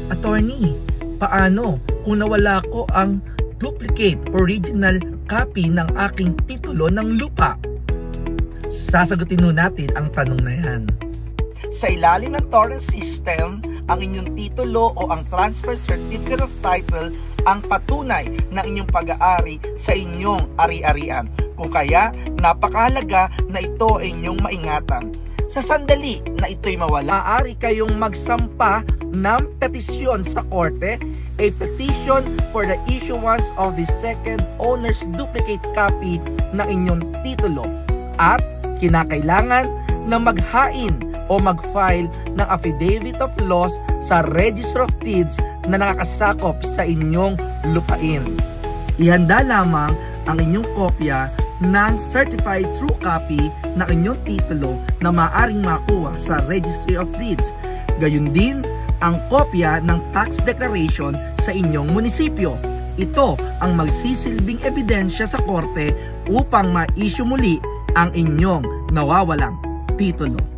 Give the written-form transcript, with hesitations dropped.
Attorney, paano kung nawala ko ang duplicate original copy ng aking titulo ng lupa? Sasagutin nun natin ang tanong na yan. Sa ilalim ng torrent system, ang inyong titulo o ang transfer certificate of title ang patunay ng inyong pag-aari sa inyong ari-arian. Kung kaya, napakahalaga na ito ay inyong maingatan. Sa sandali na ito'y mawala, maaari kayong magsampa ng petisyon sa korte, a petition for the issuance of the second owner's duplicate copy ng inyong titulo. At kinakailangan na maghain o mag-file ng affidavit of loss sa Register of Deeds na nakakasakop sa inyong lupain. Ihanda lamang ang inyong kopya ng certified true copy ng inyong titulo na maaaring makuha sa Registry of Deeds. Gayun din ang kopya ng tax declaration sa inyong munisipyo. Ito ang magsisilbing ebidensya sa korte upang ma-issue muli ang inyong nawawalang titulo.